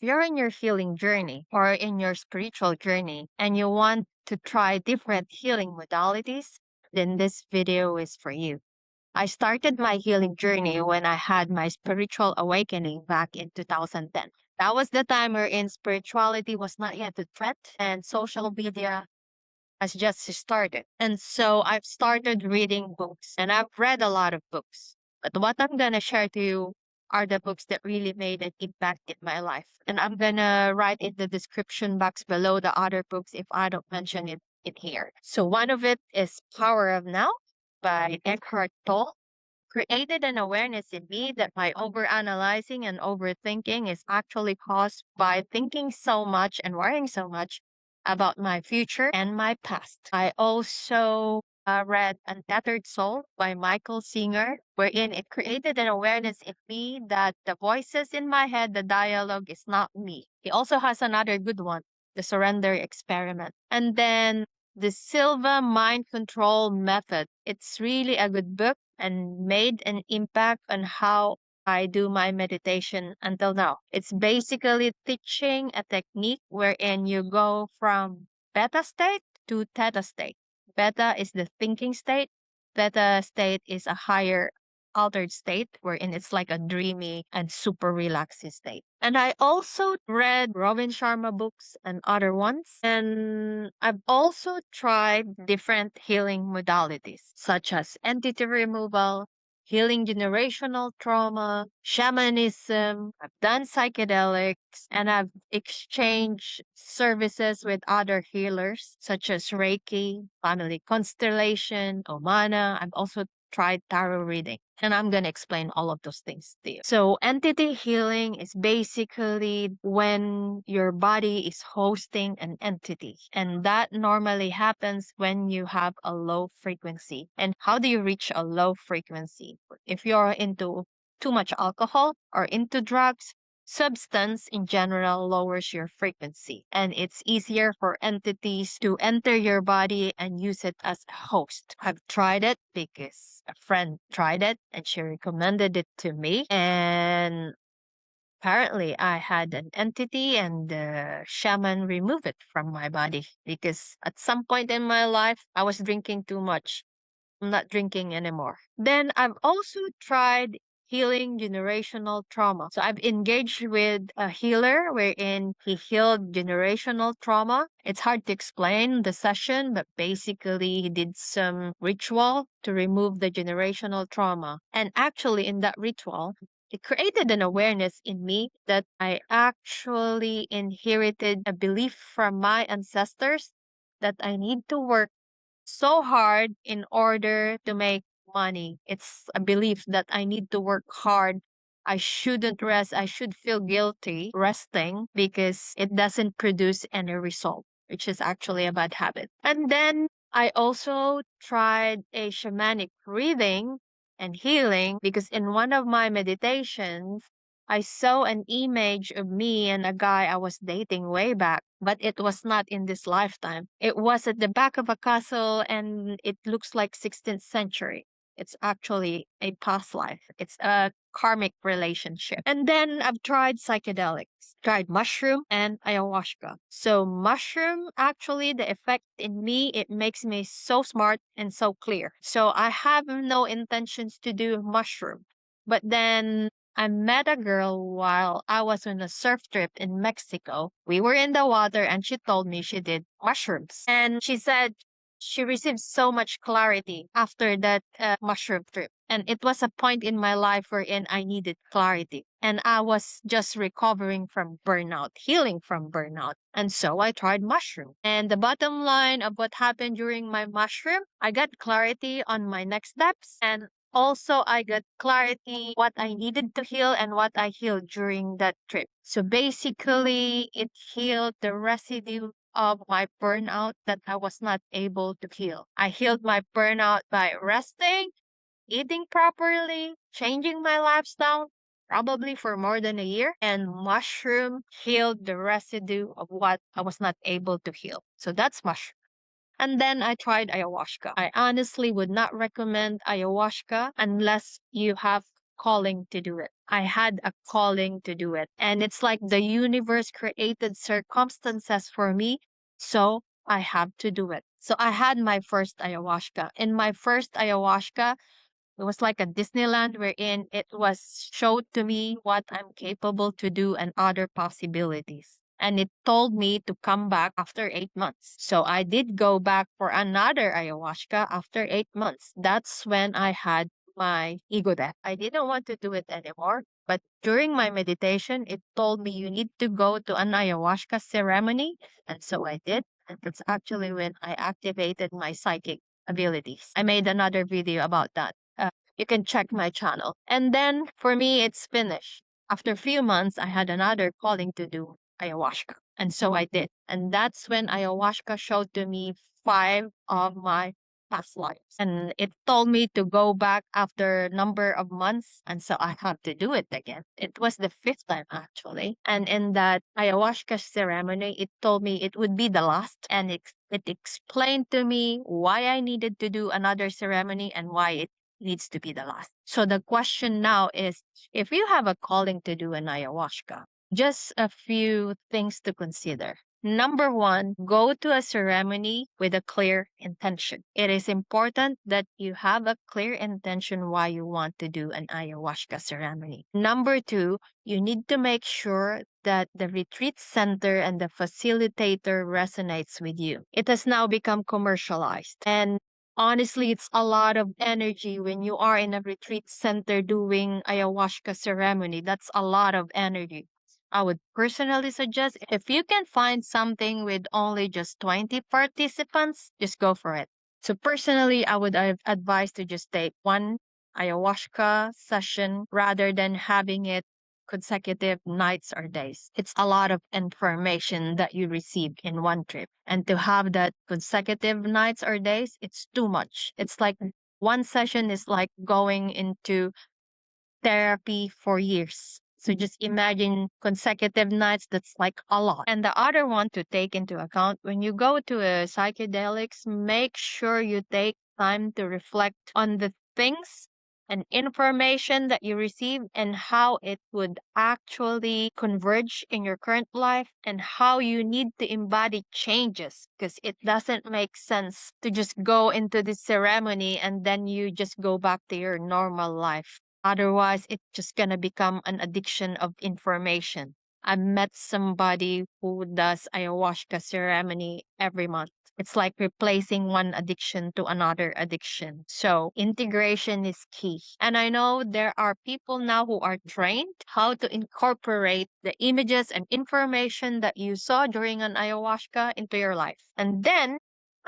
If you're in your healing journey or in your spiritual journey and you want to try different healing modalities, then this video is for you. I started my healing journey when I had my spiritual awakening back in 2010. That was the time wherein spirituality was not yet a threat and social media has just started. And so I've started reading books and I've read a lot of books. But what I'm going to share to you are the books that really made an impact in my life. And I'm going to write in the description box below the other books if I don't mention it in here. So one of it is Power of Now by Eckhart Tolle. Created an awareness in me that my overanalyzing and overthinking is actually caused by thinking so much and worrying so much about my future and my past. I also read Untethered Soul by Michael Singer, wherein it created an awareness in me that the voices in my head, the dialogue is not me. He also has another good one, The Surrender Experiment. And then the Silva Mind Control Method. It's really a good book and made an impact on how I do my meditation until now. It's basically teaching a technique wherein you go from beta state to theta state. Beta is the thinking state. Theta state is a higher altered state wherein it's like a dreamy and super relaxing state. And I also read Robin Sharma books and other ones. And I've also tried different healing modalities such as entity removal, healing generational trauma, shamanism. I've done psychedelics, and I've exchanged services with other healers such as Reiki, family constellation, Umana. I've also tried tarot reading. And I'm going to explain all of those things to you. So, entity healing is basically when your body is hosting an entity. And that normally happens when you have a low frequency. And how do you reach a low frequency? If you're into too much alcohol or into drugs, substance in general lowers your frequency, and it's easier for entities to enter your body and use it as a host. I've tried it because a friend tried it and she recommended it to me, and apparently I had an entity and the shaman removed it from my body because at some point in my life I was drinking too much. I'm not drinking anymore. Then I've also tried healing generational trauma. So I've engaged with a healer wherein he healed generational trauma. It's hard to explain the session, but basically he did some ritual to remove the generational trauma. And actually in that ritual, it created an awareness in me that I actually inherited a belief from my ancestors that I need to work so hard in order to make money. It's a belief that I need to work hard. I shouldn't rest. I should feel guilty resting because it doesn't produce any result, which is actually a bad habit. And then I also tried a shamanic reading and healing because in one of my meditations, I saw an image of me and a guy I was dating way back, but it was not in this lifetime. It was at the back of a castle and it looks like 16th century. It's actually a past life. It's a karmic relationship. And then I've tried psychedelics, tried mushroom and ayahuasca. So mushroom, actually, the effect in me, it makes me so smart and so clear. So I have no intentions to do mushroom. But then I met a girl while I was on a surf trip in Mexico. We were in the water and she told me she did mushrooms. And she said she received so much clarity after that mushroom trip. And it was a point in my life wherein I needed clarity. And I was just recovering from burnout, healing from burnout. And so I tried mushroom. And the bottom line of what happened during my mushroom, I got clarity on my next steps, and also I got clarity what I needed to heal and what I healed during that trip. So basically, it healed the residue of my burnout that I was not able to heal. I healed my burnout by resting, eating properly, changing my lifestyle, probably for more than a year, and mushroom healed the residue of what I was not able to heal. So that's mushroom. And then I tried ayahuasca. I honestly would not recommend ayahuasca unless you have calling to do it. I had a calling to do it. And it's like the universe created circumstances for me. So I have to do it. So I had my first ayahuasca. In my first ayahuasca, it was like a Disneyland wherein it was showed to me what I'm capable to do and other possibilities. And it told me to come back after 8 months. So I did go back for another ayahuasca after 8 months. That's when I had my ego death. I didn't want to do it anymore. But during my meditation, it told me you need to go to an ayahuasca ceremony. And so I did. And that's actually when I activated my psychic abilities. I made another video about that. You can check my channel. And then for me, it's finished. After a few months, I had another calling to do ayahuasca. And so I did. And that's when ayahuasca showed to me five of my past lives. And it told me to go back after a number of months. And so I had to do it again. It was the fifth time actually. And in that ayahuasca ceremony, it told me it would be the last. And it explained to me why I needed to do another ceremony and why it needs to be the last. So the question now is, if you have a calling to do an ayahuasca, just a few things to consider. Number one, go to a ceremony with a clear intention. It is important that you have a clear intention why you want to do an ayahuasca ceremony. Number two, you need to make sure that the retreat center and the facilitator resonates with you. It has now become commercialized. And honestly, it's a lot of energy when you are in a retreat center doing ayahuasca ceremony. That's a lot of energy. I would personally suggest if you can find something with only just 20 participants, just go for it. So personally, I would advise to just take one ayahuasca session rather than having it consecutive nights or days. It's a lot of information that you receive in one trip. And to have that consecutive nights or days, it's too much. It's like one session is like going into therapy for years. So just imagine consecutive nights, that's like a lot. And the other one to take into account when you go to a psychedelics, make sure you take time to reflect on the things and information that you receive and how it would actually converge in your current life and how you need to embody changes, because it doesn't make sense to just go into this ceremony and then you just go back to your normal life. Otherwise, it's just going to become an addiction of information. I met somebody who does ayahuasca ceremony every month. It's like replacing one addiction to another addiction. So integration is key. And I know there are people now who are trained how to incorporate the images and information that you saw during an ayahuasca into your life. And then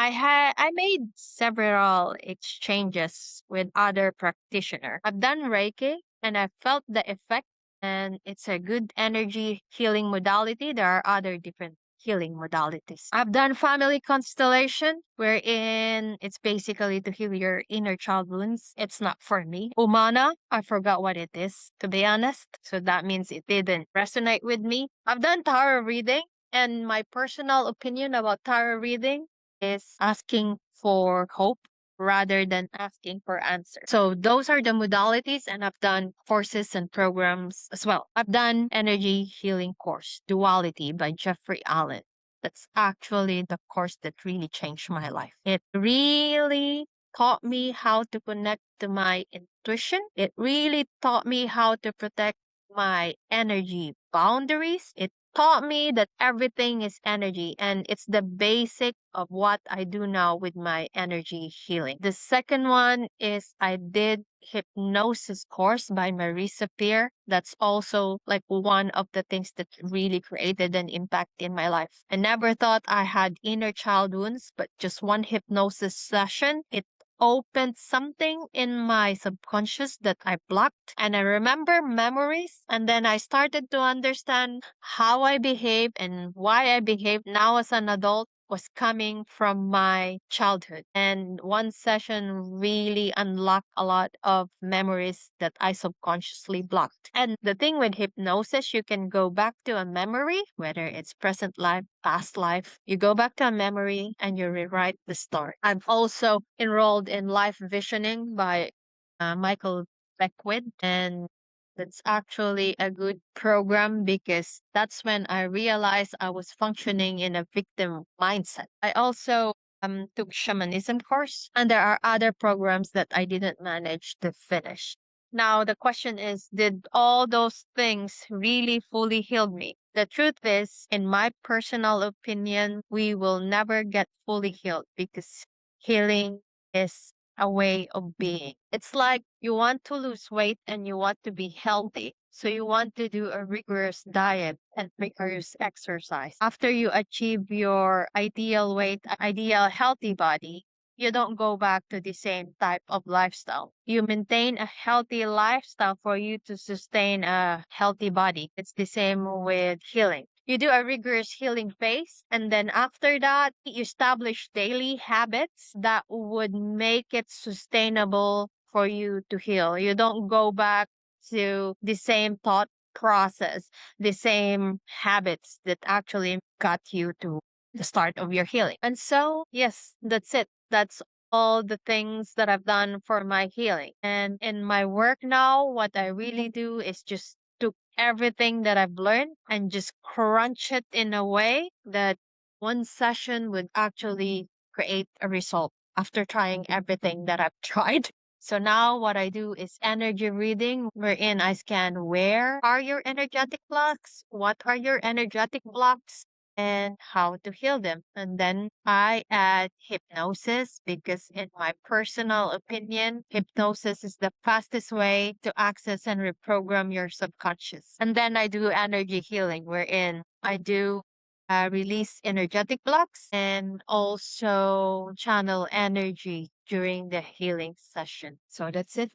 I made several exchanges with other practitioners. I've done Reiki and I felt the effect, and it's a good energy healing modality. There are other different healing modalities. I've done family constellation, wherein it's basically to heal your inner child wounds. It's not for me. Umana, I forgot what it is, to be honest. So that means it didn't resonate with me. I've done tarot reading, and my personal opinion about tarot reading is asking for hope rather than asking for answers. So those are the modalities, and I've done courses and programs as well. I've done energy healing course, Duality by Jeffrey Allen. That's actually the course that really changed my life. It really taught me how to connect to my intuition. It really taught me how to protect my energy boundaries. It taught me that everything is energy, and it's the basic of what I do now with my energy healing. The second one is I did hypnosis course by Marisa Peer. That's also like one of the things that really created an impact in my life. I never thought I had inner child wounds, but just one hypnosis session, it opened something in my subconscious that I blocked. And I remember memories. And then I started to understand how I behave and why I behave now as an adult was coming from my childhood. And one session really unlocked a lot of memories that I subconsciously blocked. And the thing with hypnosis, you can go back to a memory, whether it's present life, past life. You go back to a memory and you rewrite the story. I've also enrolled in life visioning by Michael Beckwith, and That's actually a good program because that's when I realized I was functioning in a victim mindset. I also took shamanism course, and there are other programs that I didn't manage to finish. Now, the question is, did all those things really fully heal me? The truth is, in my personal opinion, we will never get fully healed because healing is a way of being. It's like you want to lose weight and you want to be healthy. So you want to do a rigorous diet and rigorous exercise. After you achieve your ideal weight, ideal healthy body, you don't go back to the same type of lifestyle. You maintain a healthy lifestyle for you to sustain a healthy body. It's the same with healing. You do a rigorous healing phase, and then after that, you establish daily habits that would make it sustainable for you to heal. You don't go back to the same thought process, the same habits that actually got you to the start of your healing. And so, yes, that's it. That's all the things that I've done for my healing. And in my work now, what I really do is just took everything that I've learned and just crunch it in a way that one session would actually create a result after trying everything that I've tried. So now what I do is energy reading, wherein I scan where are your energetic blocks, what are your energetic blocks, and how to heal them. And then I add hypnosis because, in my personal opinion, hypnosis is the fastest way to access and reprogram your subconscious. And then I do energy healing, wherein I do release energetic blocks and also channel energy during the healing session. So that's it.